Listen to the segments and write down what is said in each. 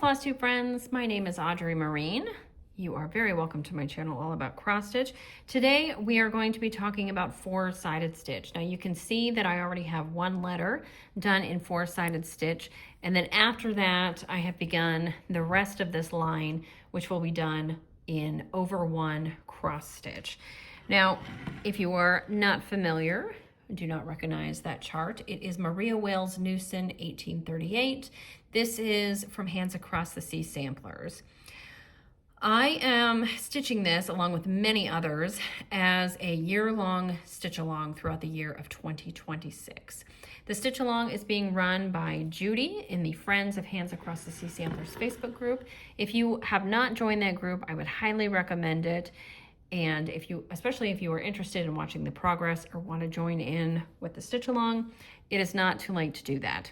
Flosstube friends, my name is Audrey Marine. You are very welcome to my channel all about cross stitch. Today we are going to be talking about four-sided stitch. Now you can see that I already have one letter done in four-sided stitch, and then after that I have begun the rest of this line, which will be done in over one cross stitch. Now if you are not familiar, do not recognize that chart, it is Maria Wales Newson 1838. This is from Hands Across the Sea Samplers. I am stitching this along with many others as a year-long stitch along throughout the year of 2026. The stitch along is being run by Judy in the Friends of Hands Across the Sea Samplers Facebook group. If you have not joined that group, I would highly recommend it. And especially if you are interested in watching the progress or want to join in with the stitch along, it is not too late to do that.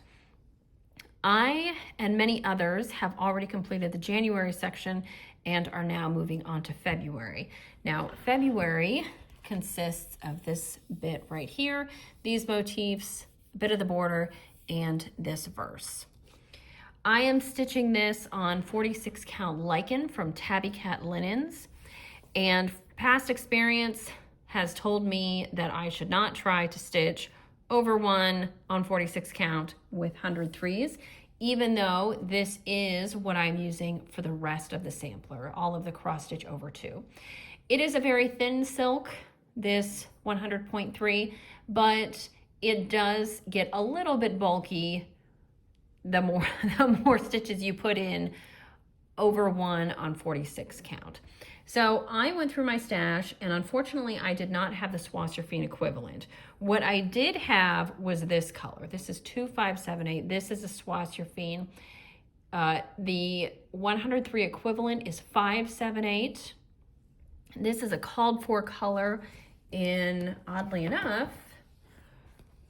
I and many others have already completed the January section and are now moving on to February. Now, February consists of this bit right here, these motifs, a bit of the border, and this verse. I am stitching this on 46 count lichen from Tabby Cat Linens, and past experience has told me that I should not try to stitch over one on 46 count with 103s, even though this is what I'm using for the rest of the sampler, all of the cross stitch over two. It is a very thin silk, this 100.3, but it does get a little bit bulky the more stitches you put in over one on 46 count. So I went through my stash, and unfortunately I did not have the Swasserfine equivalent. What I did have was this color. This is 2578. This is a Swasserfine. The 103 equivalent is 578. This is a called for color in, oddly enough,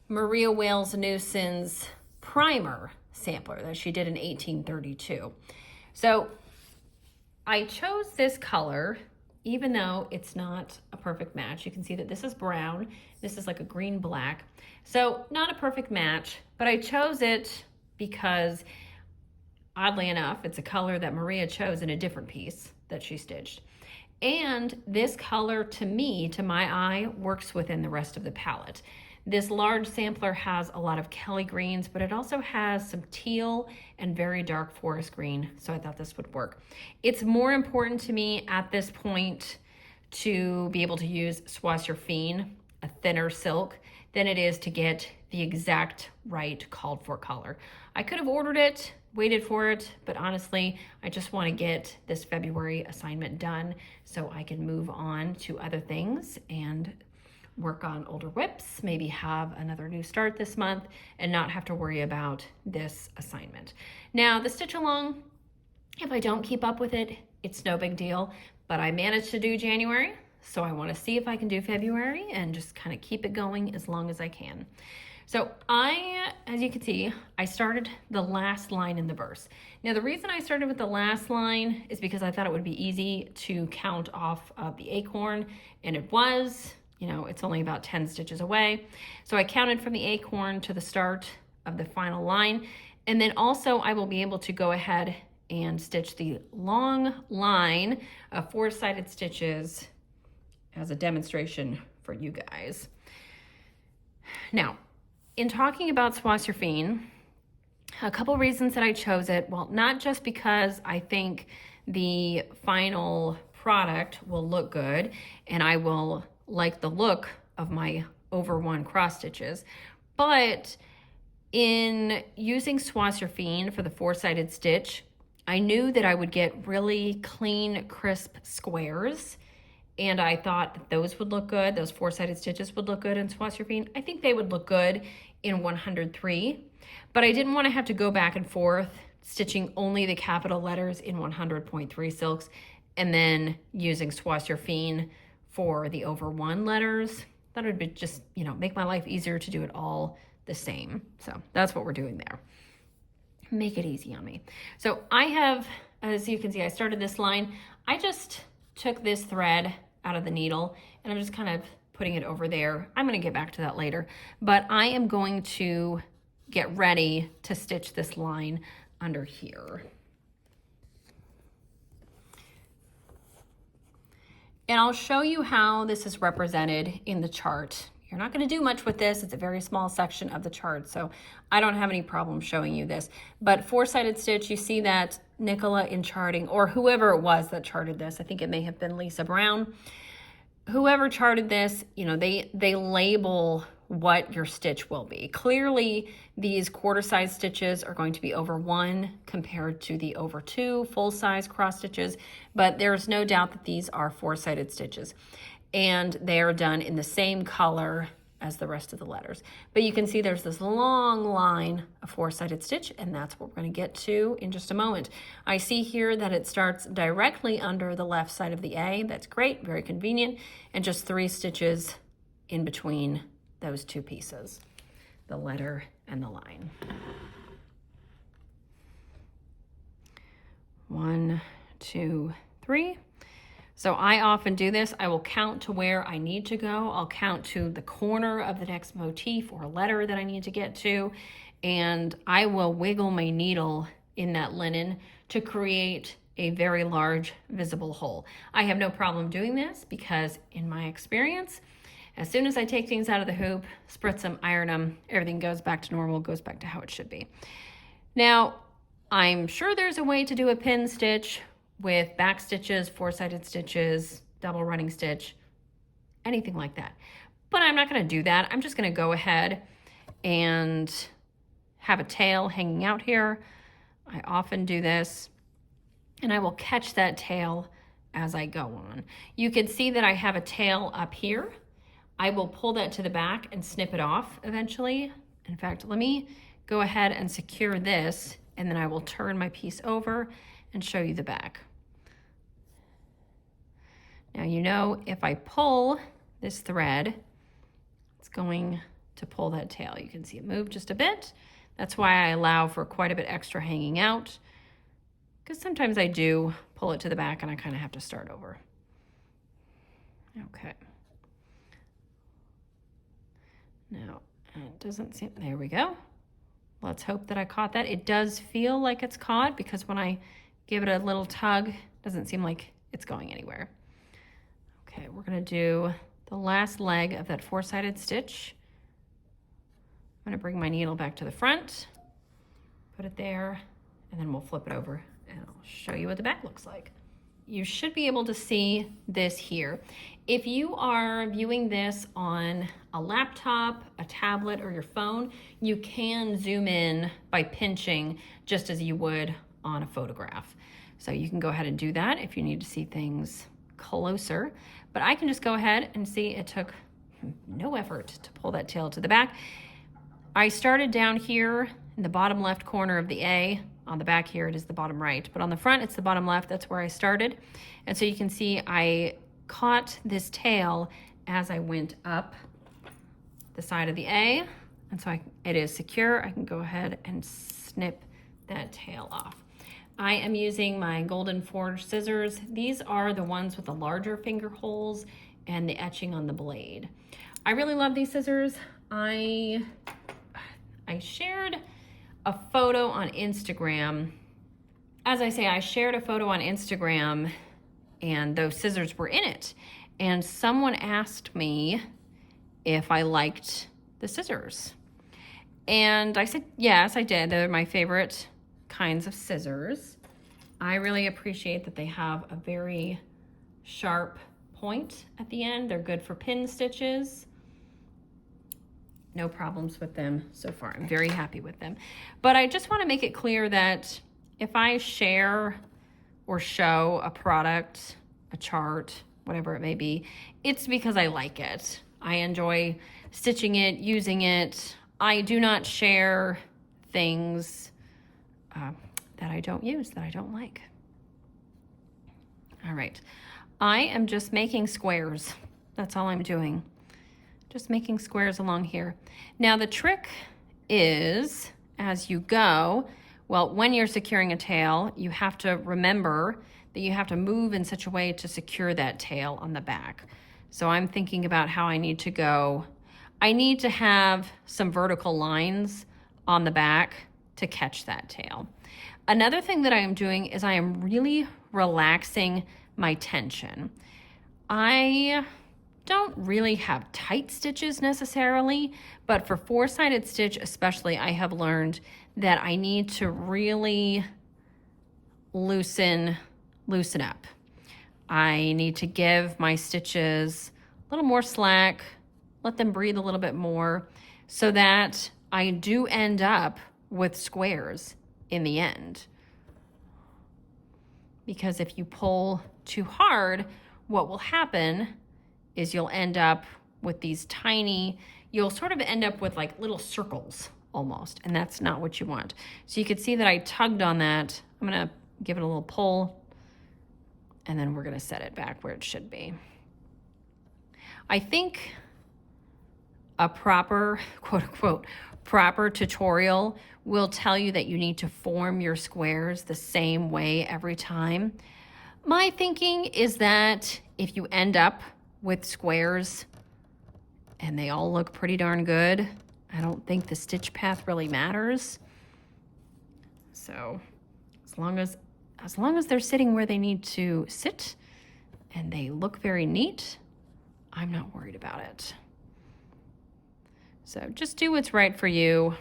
Maria Wales Newson's primer sampler that she did in 1832. So I chose this color, even though it's not a perfect match. You can see that this is brown, this is like a green black. So not a perfect match, but I chose it because, oddly enough, it's a color that Maria chose in a different piece that she stitched. And this color, to me, to my eye, works within the rest of the palette. This large sampler has a lot of Kelly greens, but it also has some teal and very dark forest green, so I thought this would work. It's more important to me at this point to be able to use Swasserfine, a thinner silk, than it is to get the exact right called for color. I could have ordered it, waited for it, but honestly, I just want to get this February assignment done so I can move on to other things and work on older whips, maybe have another new start this month and not have to worry about this assignment. Now, the stitch along, if I don't keep up with it, it's no big deal, but I managed to do January, so I want to see if I can do February and just kind of keep it going as long as I can. So as you can see, I started the last line in the verse. Now, the reason I started with the last line is because I thought it would be easy to count off of the acorn, and it was. You know, it's only about 10 stitches away. So I counted from the acorn to the start of the final line. And then also I will be able to go ahead and stitch the long line of four-sided stitches as a demonstration for you guys. Now, in talking about Swasserfine, a couple reasons that I chose it. Well, not just because I think the final product will look good and I will like the look of my over one cross stitches, but in using Swasserfine for the four-sided stitch, I knew that I would get really clean, crisp squares, and I thought that those would look good, those four-sided stitches would look good in Swasserfine. I think they would look good in 103, but I didn't want to have to go back and forth stitching only the capital letters in 100.3 silks and then using Swasserfine for the over one letters. That would be just, make my life easier to do it all the same. So that's what we're doing there. Make it easy on me. So I have, as you can see, I started this line. I just took this thread out of the needle and I'm just kind of putting it over there. I'm going to get back to that later, but I am going to get ready to stitch this line under here. And I'll show you how this is represented in the chart. You're not going to do much with this. It's a very small section of the chart, so I don't have any problem showing you this. But four-sided stitch, you see that Nicola in charting, or whoever it was that charted this, I think it may have been Lisa Brown. Whoever charted this, you know, they label what your stitch will be. Clearly, these quarter-size stitches are going to be over 1 compared to the over 2 full-size cross stitches, but there's no doubt that these are four-sided stitches, and they are done in the same color as the rest of the letters. But you can see there's this long line of four-sided stitch, and that's what we're going to get to in just a moment. I see here that it starts directly under the left side of the A. That's great, very convenient, and just 3 stitches in between those 2 pieces, the letter and the line. 1, 2, 3. So I often do this. I will count to where I need to go. I'll count to the corner of the next motif or letter that I need to get to, and I will wiggle my needle in that linen to create a very large visible hole. I have no problem doing this because in my experience, as soon as I take things out of the hoop, spritz them, iron them, everything goes back to normal, goes back to how it should be. Now, I'm sure there's a way to do a pin stitch with back stitches, four-sided stitches, double running stitch, anything like that. But I'm not gonna do that. I'm just gonna go ahead and have a tail hanging out here. I often do this, and I will catch that tail as I go on. You can see that I have a tail up here. I will pull that to the back and snip it off eventually. In fact, let me go ahead and secure this, and then I will turn my piece over and show you the back. Now, you know, if I pull this thread, it's going to pull that tail. You can see it move just a bit. That's why I allow for quite a bit extra hanging out, because sometimes I do pull it to the back and I kind of have to start over. Okay. Now, it doesn't seem, there we go. Let's hope that I caught that. It does feel like it's caught because when I give it a little tug, it doesn't seem like it's going anywhere. Okay, we're gonna do the last leg of that four-sided stitch. I'm gonna bring my needle back to the front, put it there, and then we'll flip it over and I'll show you what the back looks like. You should be able to see this here. If you are viewing this on a laptop, a tablet, or your phone, you can zoom in by pinching just as you would on a photograph. So you can go ahead and do that if you need to see things closer. But I can just go ahead and see it took no effort to pull that tail to the back. I started down here in the bottom left corner of the A. On the back here, it is the bottom right, but on the front, it's the bottom left. That's where I started. And so you can see I caught this tail as I went up the side of the A. And so it is secure. I can go ahead and snip that tail off. I am using my Golden Forge scissors. These are the ones with the larger finger holes and the etching on the blade. I really love these scissors. I shared a photo on Instagram. As I say, I shared a photo on Instagram and those scissors were in it. And someone asked me if I liked the scissors. And I said, yes, I did. They're my favorite kinds of scissors. I really appreciate that they have a very sharp point at the end. They're good for pin stitches. No problems with them so far. I'm very happy with them. But I just want to make it clear that if I share or show a product, a chart, whatever it may be, it's because I like it. I enjoy stitching it, using it. I do not share things that I don't use, that I don't like. All right. I am just making squares. That's all I'm doing. Just making squares along here. Now the trick is, as you go, well, when you're securing a tail, you have to remember that you have to move in such a way to secure that tail on the back. So I'm thinking about how I need to go. I need to have some vertical lines on the back to catch that tail. Another thing that I am doing is I am really relaxing my tension. I don't really have tight stitches necessarily, but for four-sided stitch especially, I have learned that I need to really loosen up. I need to give my stitches a little more slack, let them breathe a little bit more, so that I do end up with squares in the end. Because if you pull too hard, what will happen is you'll end up with these tiny, you'll sort of end up with like little circles almost, and that's not what you want. So you can see that I tugged on that. I'm gonna give it a little pull, and then we're gonna set it back where it should be. I think a proper, quote unquote, proper tutorial will tell you that you need to form your squares the same way every time. My thinking is that if you end up with squares and they all look pretty darn good, I don't think the stitch path really matters. So as long as they're sitting where they need to sit and they look very neat, I'm not worried about it. So just do what's right for you.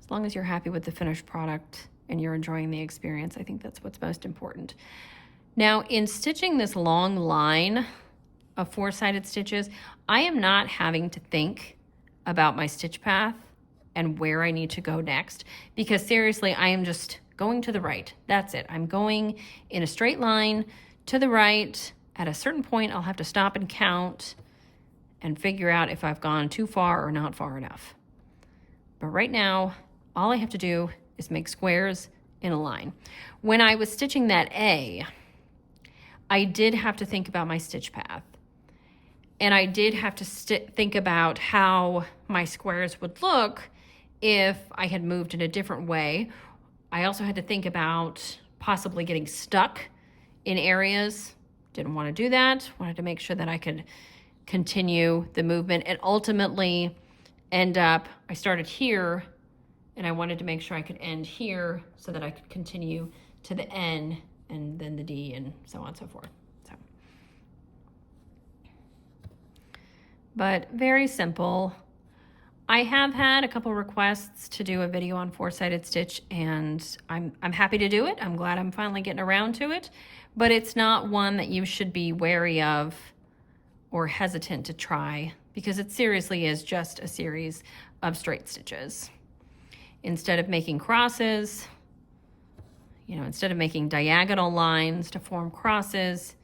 As long as you're happy with the finished product and you're enjoying the experience, I think that's what's most important. Now, in stitching this long line of four-sided stitches, I am not having to think about my stitch path and where I need to go next, because seriously, I am just going to the right. That's it. I'm going in a straight line to the right. At a certain point, I'll have to stop and count and figure out if I've gone too far or not far enough. But right now, all I have to do is make squares in a line. When I was stitching that A, I did have to think about my stitch path. And I did have to think about how my squares would look if I had moved in a different way. I also had to think about possibly getting stuck in areas. Didn't want to do that. Wanted to make sure that I could continue the movement and ultimately end up, I started here and I wanted to make sure I could end here so that I could continue to the N and then the D and so on and so forth. So, but very simple. I have had a couple requests to do a video on four-sided stitch, and I'm happy to do it. I'm glad I'm finally getting around to it, but it's not one that you should be wary of or hesitant to try, because it seriously is just a series of straight stitches. Instead of making crosses, instead of making diagonal lines to form crosses,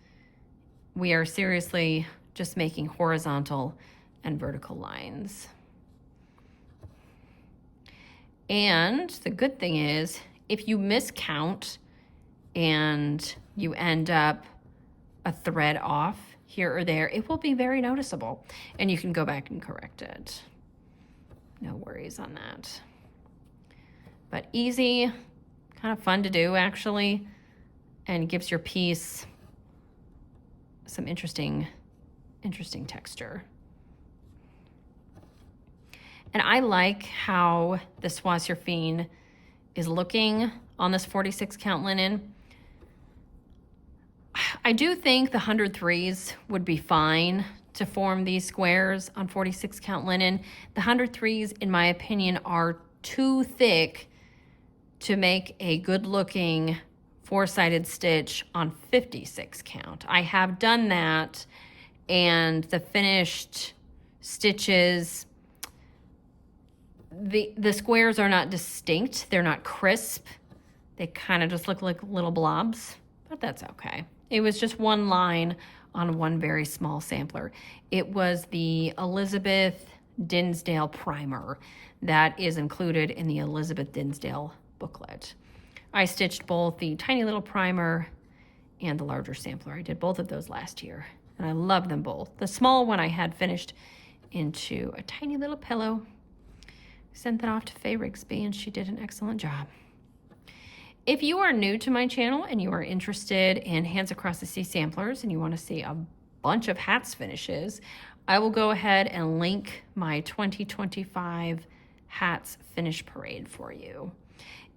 we are seriously just making horizontal and vertical lines. And the good thing is, if you miscount and you end up a thread off here or there, it will be very noticeable, and you can go back and correct it. No worries on that. But easy, kind of fun to do actually, and gives your piece some interesting texture. And I like how the soie sur fin is looking on this 46 count linen. I do think the 103s would be fine to form these squares on 46 count linen. The 103s, in my opinion, are too thick to make a good looking four-sided stitch on 56 count. I have done that, and the finished stitches, the squares are not distinct. They're not crisp. They kind of just look like little blobs, but that's okay. It was just one line on one very small sampler. It was the Elizabeth Dinsdale primer that is included in the Elizabeth Dinsdale booklet. I stitched both the tiny little primer and the larger sampler. I did both of those last year, and I love them both. The small one I had finished into a tiny little pillow. Sent that off to Faye Rigsby, and she did an excellent job. If you are new to my channel and you are interested in Hands Across the Sea samplers and you want to see a bunch of hats finishes, I will go ahead and link my 2025 hats finish parade for you.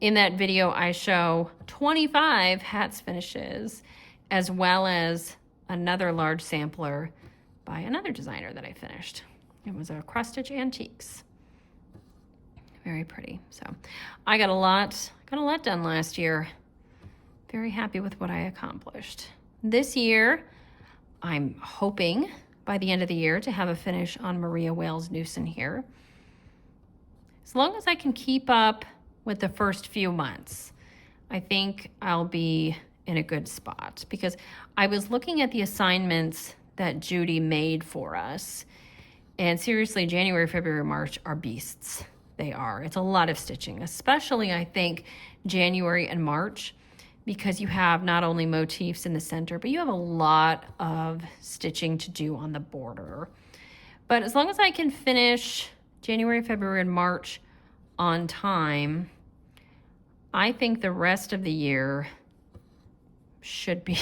In that video, I show 25 hats finishes, as well as another large sampler by another designer that I finished. It was a Cross Stitch Antiques. Very pretty. So I got a lot done last year. Very happy with what I accomplished. This year, I'm hoping by the end of the year to have a finish on Maria Wales Newson here. As long as I can keep up with the first few months, I think I'll be in a good spot, because I was looking at the assignments that Judy made for us, and seriously, January, February, March are beasts. They are. It's a lot of stitching, especially I think January and March, because you have not only motifs in the center, but you have a lot of stitching to do on the border. But as long as I can finish January, February, and March on time, I think the rest of the year should be,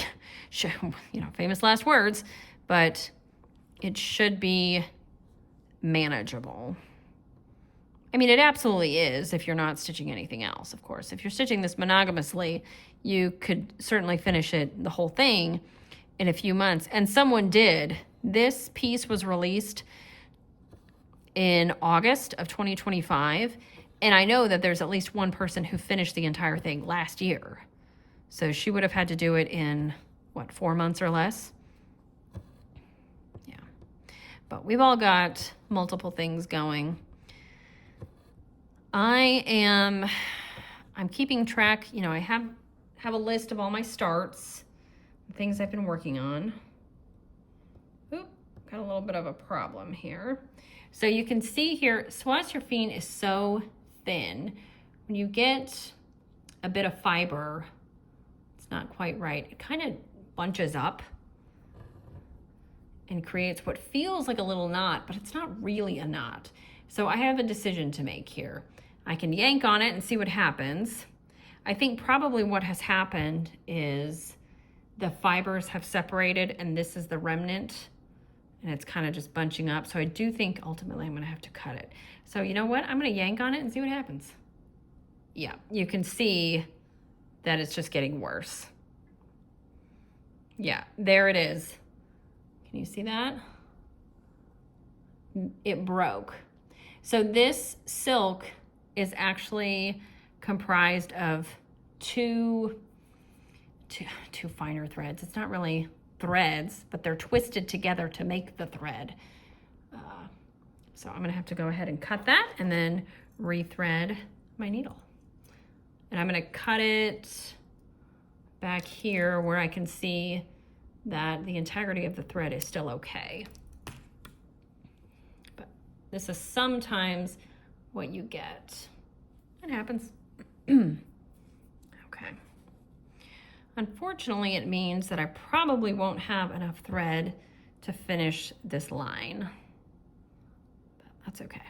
famous last words, but it should be manageable. I mean, it absolutely is if you're not stitching anything else, of course. If you're stitching this monogamously, you could certainly finish it, the whole thing, in a few months. And someone did. This piece was released in August of 2025. And I know that there's at least one person who finished the entire thing last year. So she would have had to do it in, 4 months or less? Yeah. But we've all got multiple things going. I'm keeping track. I have a list of all my starts, things I've been working on. Oop, got a little bit of a problem here. So you can see here, soie surfine is so thin. When you get a bit of fiber, it's not quite right. It kind of bunches up and creates what feels like a little knot, but it's not really a knot. So I have a decision to make here. I can yank on it and see what happens. I think probably what has happened is the fibers have separated and this is the remnant, and it's kind of just bunching up. So I do think ultimately I'm gonna have to cut it. So you know what? I'm gonna yank on it and see what happens. Yeah, you can see that it's just getting worse. Yeah, there it is. Can you see that? It broke. So this silk is actually comprised of two finer threads. It's not really threads, but they're twisted together to make the thread. So I'm gonna have to go ahead and cut that and then rethread my needle. And I'm gonna cut it back here where I can see that the integrity of the thread is still okay. But this is sometimes what you get. It happens. Okay. Unfortunately, it means that I probably won't have enough thread to finish this line. But that's okay.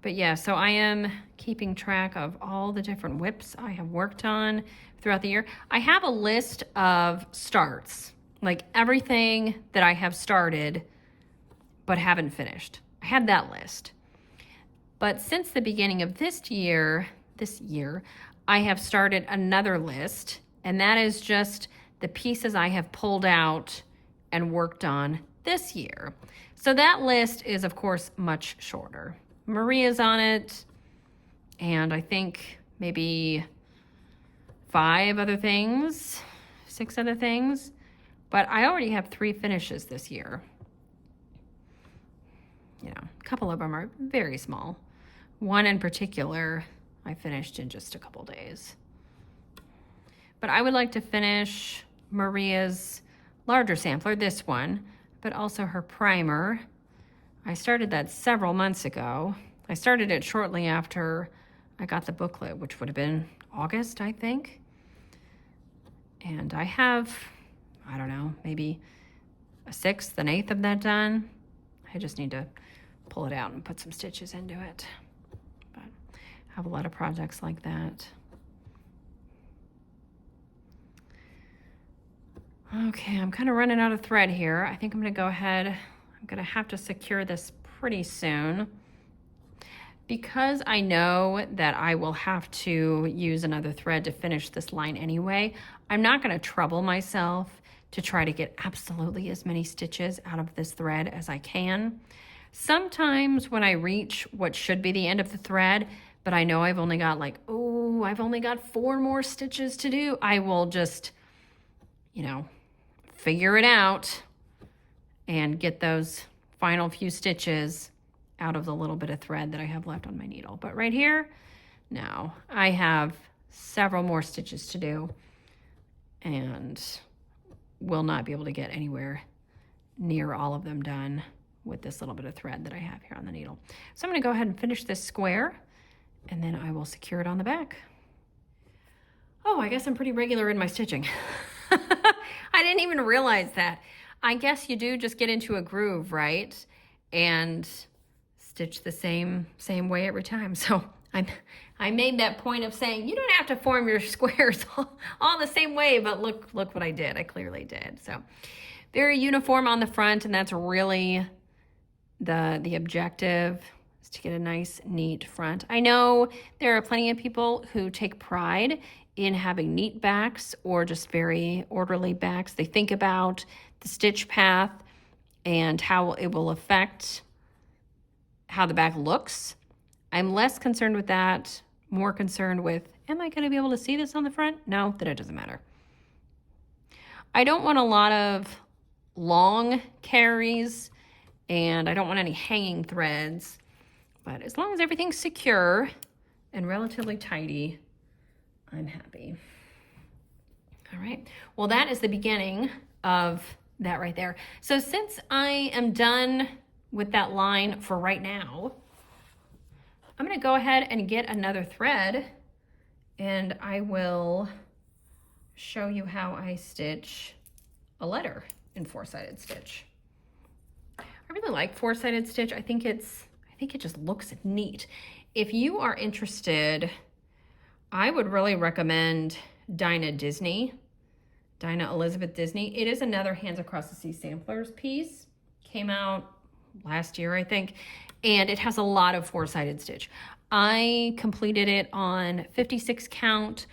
But yeah, so I am keeping track of all the different whips I have worked on throughout the year. I have a list of starts, like everything that I have started but haven't finished. I had that list. But since the beginning of this year, I have started another list, and that is just the pieces I have pulled out and worked on this year. So that list is, of course, much shorter. Maria's on it, and I think maybe 6 other things. But I already have 3 finishes this year. A couple of them are very small. One in particular, I finished in just a couple days. But I would like to finish Maria's larger sampler, this one, but also her primer. I started that several months ago. I started it shortly after I got the booklet, which would have been August, I think. And I have, I don't know, maybe a 1/6, an 1/8 of that done. I just need to pull it out and put some stitches into it. But I have a lot of projects like that. Okay, I'm kind of running out of thread here. I think I'm gonna go ahead. I'm gonna have to secure this pretty soon. Because I know that I will have to use another thread to finish this line anyway, I'm not going to trouble myself to try to get absolutely as many stitches out of this thread as I can. Sometimes when I reach what should be the end of the thread, but I know I've only got like, oh, I've only got 4 more stitches to do, I will just, you know, figure it out and get those final few stitches out of the little bit of thread that I have left on my needle. But right here, no, I have several more stitches to do and will not be able to get anywhere near all of them done with this little bit of thread that I have here on the needle. So I'm going to go ahead and finish this square, and then I will secure it on the back. Oh, I guess I'm pretty regular in my stitching. I didn't even realize that. I guess you do just get into a groove, right? And stitch the same way every time. So I made that point of saying you don't have to form your squares all the same way, but look what I did. I clearly did. So very uniform on the front, and that's really the objective, is to get a nice, neat front. I know there are plenty of people who take pride in having neat backs or just very orderly backs. They think about the stitch path and how it will affect how the back looks. I'm less concerned with that, more concerned with, am I going to be able to see this on the front? No, then it doesn't matter. I don't want a lot of long carries, and I don't want any hanging threads, but as long as everything's secure and relatively tidy, I'm happy. All right, well, that is the beginning of that right there. So since I am done with that line for right now, I'm going to go ahead and get another thread, and I will show you how I stitch a letter in 4-sided stitch. I really like 4-sided stitch. I think it just looks neat. If you are interested, I would really recommend Dinah Elizabeth Disney. It is another Hands Across the Sea samplers piece. Came out last year, I think, and it has a lot of 4-sided stitch. I completed it on 56 count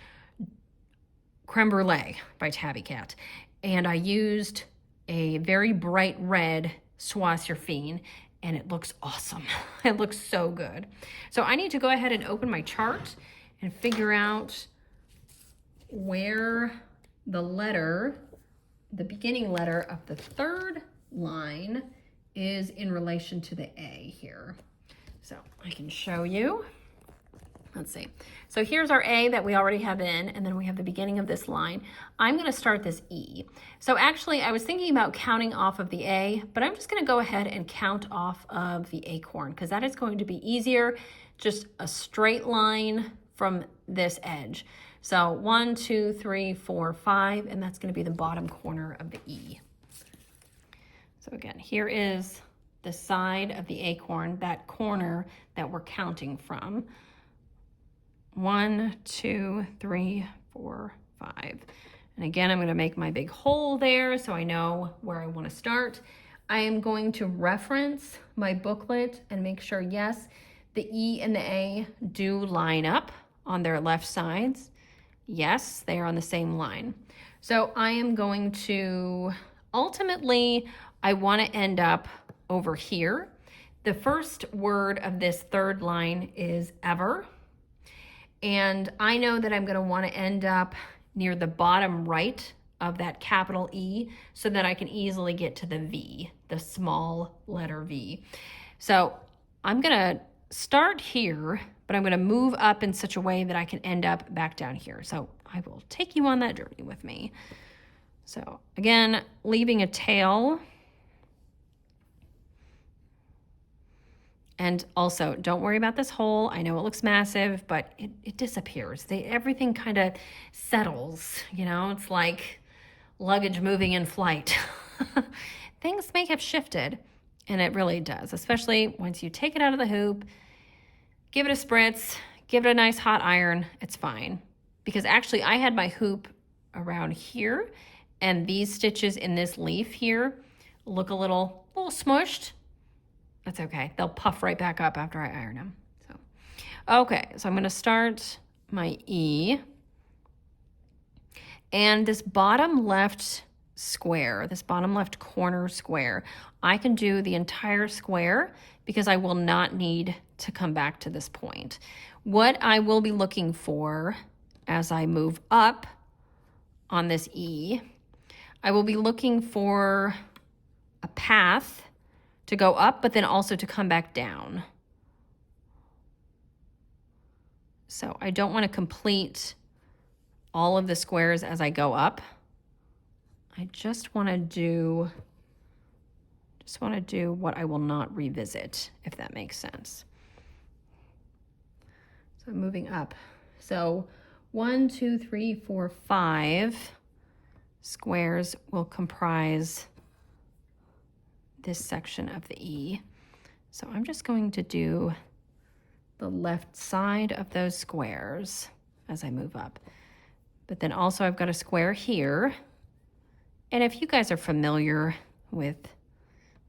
Creme Brulee by Tabby Cat, and I used a very bright red Soie Surfine, and it looks awesome. It looks so good. So I need to go ahead and open my chart and figure out where the letter, the beginning letter of the 3rd line is in relation to the A here. So I can show you. Let's see. So here's our A that we already have in, and then we have the beginning of this line. I'm going to start this E. So actually, I was thinking about counting off of the A, but I'm just going to go ahead and count off of the acorn, because that is going to be easier. Just a straight line from this edge. So 1, 2, 3, 4, 5, and that's going to be the bottom corner of the E. So again, here is the side of the acorn, that corner that we're counting from. 1, 2, 3, 4, 5. And again, I'm going to make my big hole there so I know where I want to start. I am going to reference my booklet and make sure, yes, the E and the A do line up on their left sides. Yes, they are on the same line. So I am going to, ultimately, I want to end up over here. The first word of this 3rd line is ever. And I know that I'm going to want to end up near the bottom right of that capital E so that I can easily get to the V, the small letter V. So I'm going to start here, but I'm going to move up in such a way that I can end up back down here. So I will take you on that journey with me. So again, leaving a tail. And also, don't worry about this hole. I know it looks massive, but it disappears. Everything kind of settles, you know? It's like luggage moving in flight. Things may have shifted, and it really does, especially once you take it out of the hoop, give it a spritz, give it a nice hot iron, it's fine. Because actually, I had my hoop around here, and these stitches in this leaf here look a little smushed. That's okay. They'll puff right back up after I iron them. So Okay, so I'm going to start my E. And this bottom left square, this bottom left corner square, I can do the entire square because I will not need to come back to this point. What I will be looking for as I move up on this E, I will be looking for a path to go up, but then also to come back down. So I don't want to complete all of the squares as I go up. I just want to do what I will not revisit, if that makes sense. So I'm moving up. So 1, 2, 3, 4, 5 squares will comprise this section of the E. So I'm just going to do the left side of those squares as I move up. But then also I've got a square here. And if you guys are familiar with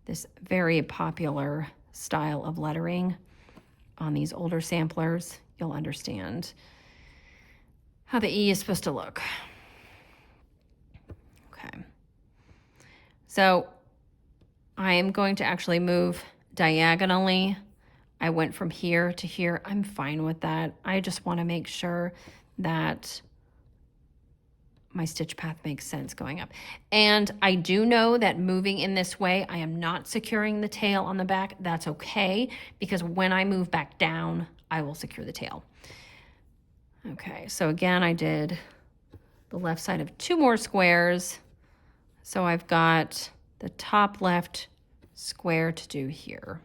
this very popular style of lettering on these older samplers, you'll understand how the E is supposed to look. Okay. So I am going to actually move diagonally. I went from here to here. I'm fine with that. I just want to make sure that my stitch path makes sense going up. And I do know that moving in this way, I am not securing the tail on the back. That's okay, because when I move back down, I will secure the tail. Okay, so again, I did the left side of 2 more squares. So I've got the top left square to do here.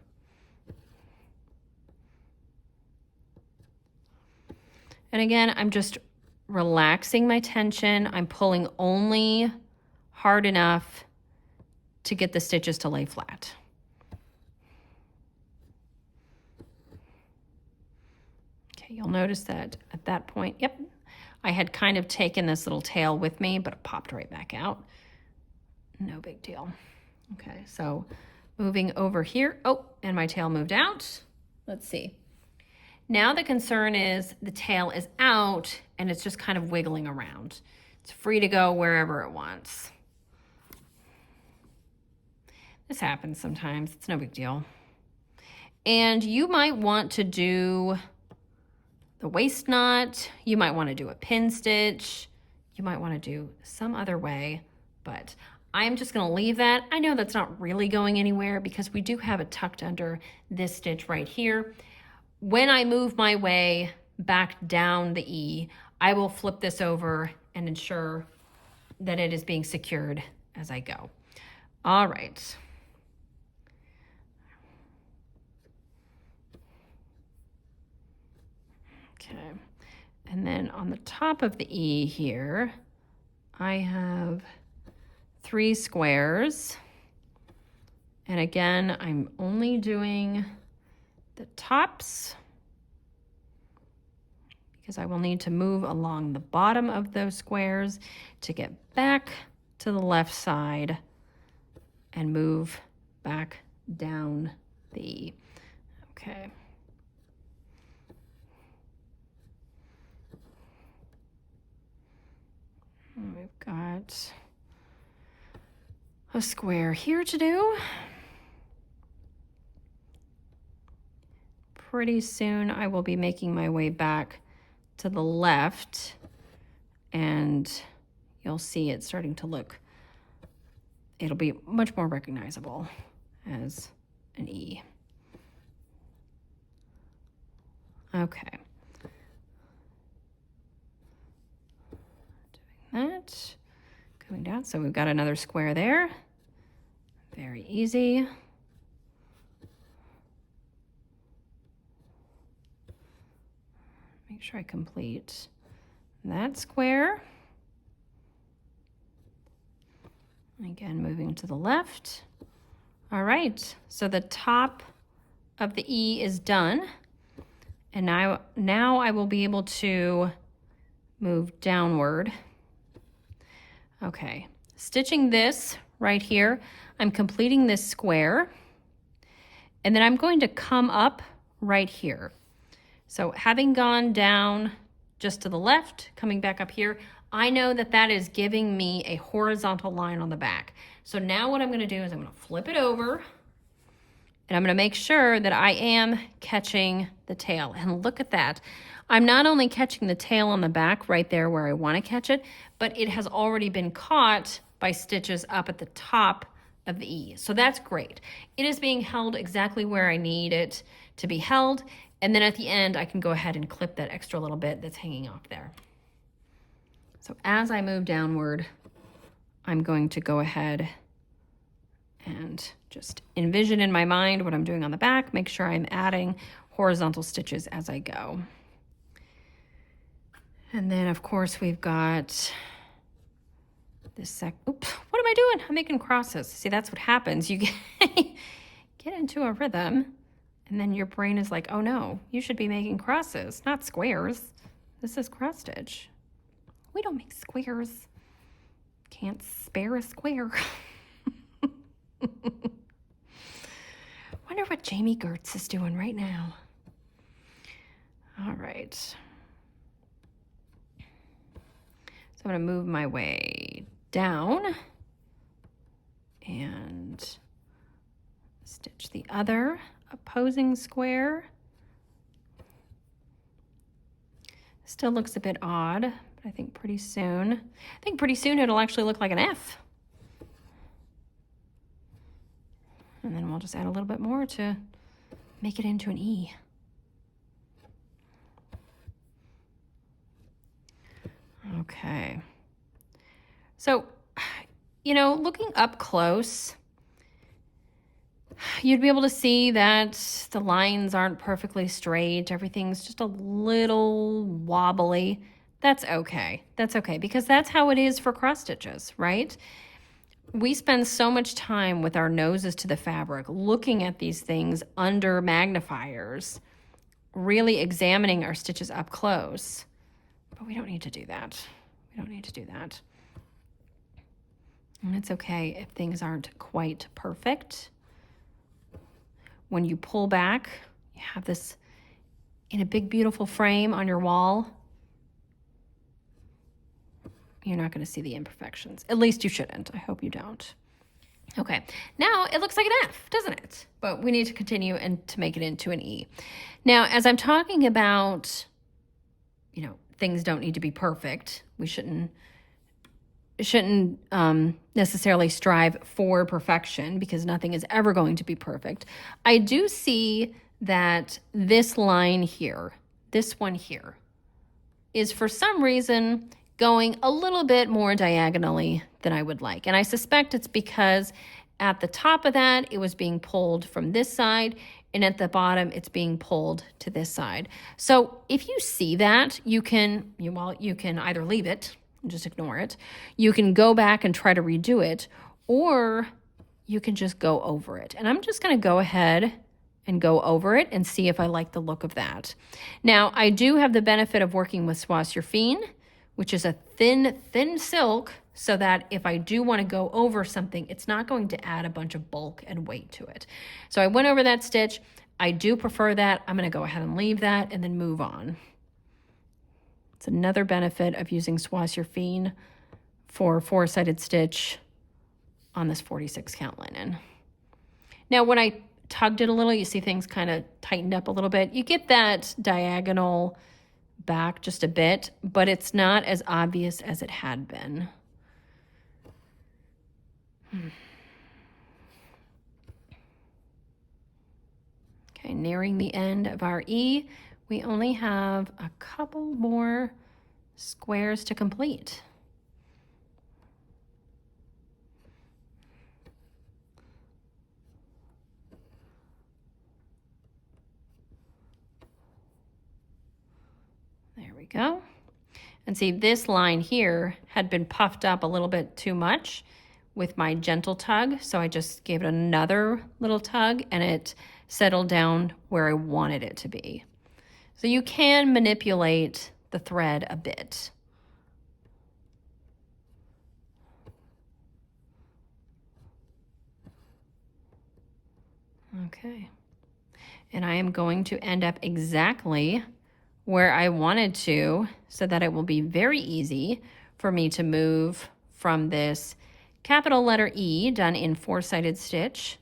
And again, I'm just relaxing my tension. I'm pulling only hard enough to get the stitches to lay flat. Okay, you'll notice that at that point, yep, I had kind of taken this little tail with me, but it popped right back out. No big deal. Okay, so moving over here. Oh, and my tail moved out. Let's see. Now the concern is the tail is out and it's just kind of wiggling around. It's free to go wherever it wants. This happens sometimes. It's no big deal. And you might want to do the waist knot. You might want to do a pin stitch. You might want to do some other way, but I'm just going to leave that. I know that's not really going anywhere because we do have it tucked under this stitch right here. When I move my way back down the E, I will flip this over and ensure that it is being secured as I go. All right. Okay. And then on the top of the E here, I have 3 squares. And again, I'm only doing the tops because I will need to move along the bottom of those squares to get back to the left side and move back down the, okay. And we've got a square here to do. Pretty soon I will be making my way back to the left and you'll see it starting to look, it'll be much more recognizable as an E. Okay. Doing that, coming down. So we've got another square there. Very easy. Make sure I complete that square. Again, moving to the left. All right, so the top of the E is done. And now I will be able to move downward. Okay, stitching this right here, I'm completing this square. And then I'm going to come up right here. So having gone down just to the left, coming back up here, I know that that is giving me a horizontal line on the back. So now what I'm going to do is I'm going to flip it over, and I'm going to make sure that I am catching the tail. And look at that. I'm not only catching the tail on the back right there where I want to catch it, but it has already been caught by stitches up at the top of the E. So that's great. It is being held exactly where I need it to be held. And then at the end, I can go ahead and clip that extra little bit that's hanging off there. So as I move downward, I'm going to go ahead and just envision in my mind what I'm doing on the back, make sure I'm adding horizontal stitches as I go. And then of course we've got this oops, what am I doing? I'm making crosses. See, that's what happens. You get into a rhythm, and then your brain is like, oh no, you should be making crosses, not squares. This is cross stitch. We don't make squares. Can't spare a square. Wonder what Jamie Gertz is doing right now. All right. So I'm going to move my way down and stitch the other opposing square. Still looks a bit odd, but I think pretty soon it'll actually look like an F. And then we'll just add a little bit more to make it into an E. Okay. So, you know, looking up close, you'd be able to see that the lines aren't perfectly straight. Everything's just a little wobbly. That's okay. That's okay, because that's how it is for cross stitches, right? We spend so much time with our noses to the fabric, looking at these things under magnifiers, really examining our stitches up close. But we don't need to do that. We don't need to do that. And it's okay if things aren't quite perfect. When you pull back, you have this in a big, beautiful frame on your wall. You're not going to see the imperfections. At least you shouldn't. I hope you don't. Okay, now it looks like an F, doesn't it? But we need to continue and to make it into an E. Now, as I'm talking about, you know, things don't need to be perfect. We shouldn't necessarily strive for perfection, because nothing is ever going to be perfect. I do see that this line here, this one here, is for some reason going a little bit more diagonally than I would like. And I suspect it's because at the top of that, it was being pulled from this side, and at the bottom, it's being pulled to this side. So if you see that, you can either leave it and just ignore it. You can go back and try to redo it, or you can just go over it. And I'm just going to go ahead and go over it and see if I like the look of that. Now, I do have the benefit of working with Soie sur Fin, which is a thin silk, so that if I do want to go over something, it's not going to add a bunch of bulk and weight to it. So I went over that stitch. I do prefer that. I'm going to go ahead and leave that and then move on. It's another benefit of using Soie sur Fin for four-sided stitch on this 46 count linen. Now, when I tugged it a little, you see things kind of tightened up a little bit. You get that diagonal back just a bit, but it's not as obvious as it had been. Okay, nearing the end of our E, we only have a couple more squares to complete. There we go. And see, this line here had been puffed up a little bit too much with my gentle tug, so I just gave it another little tug and it settled down where I wanted it to be. So you can manipulate the thread a bit. Okay. And I am going to end up exactly where I wanted to, so that it will be very easy for me to move from this capital letter E done in 4-sided stitch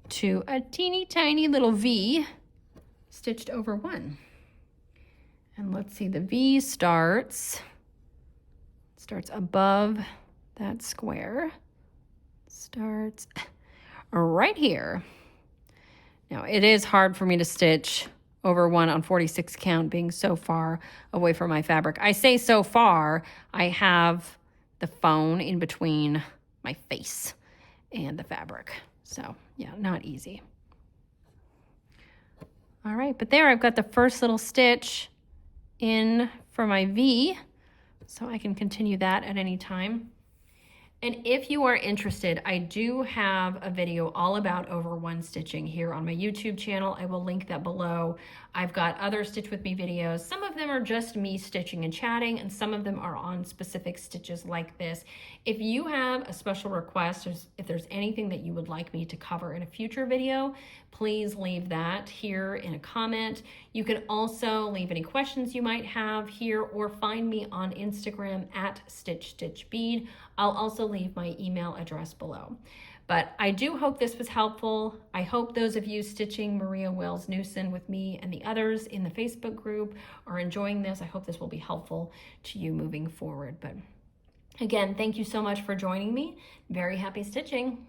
to a teeny tiny little V stitched over 1. And let's see, the V starts above that square, starts right here. Now it is hard for me to stitch over 1 on 46 count, being so far away from my fabric. I say so far, I have the phone in between my face and the fabric. So yeah, not easy. All right, but there I've got the first little stitch in for my V, so I can continue that at any time. And if you are interested, I do have a video all about over 1 stitching here on my YouTube channel. I will link that below. I've got other Stitch With Me videos. Some of them are just me stitching and chatting, and some of them are on specific stitches like this. If you have a special request, or if there's anything that you would like me to cover in a future video, please leave that here in a comment. You can also leave any questions you might have here, or find me on Instagram at Stitch Stitch Bead. I'll also leave my email address below. But I do hope this was helpful. I hope those of you stitching Maria Wells Newson with me and the others in the Facebook group are enjoying this. I hope this will be helpful to you moving forward. But again, thank you so much for joining me. Very happy stitching.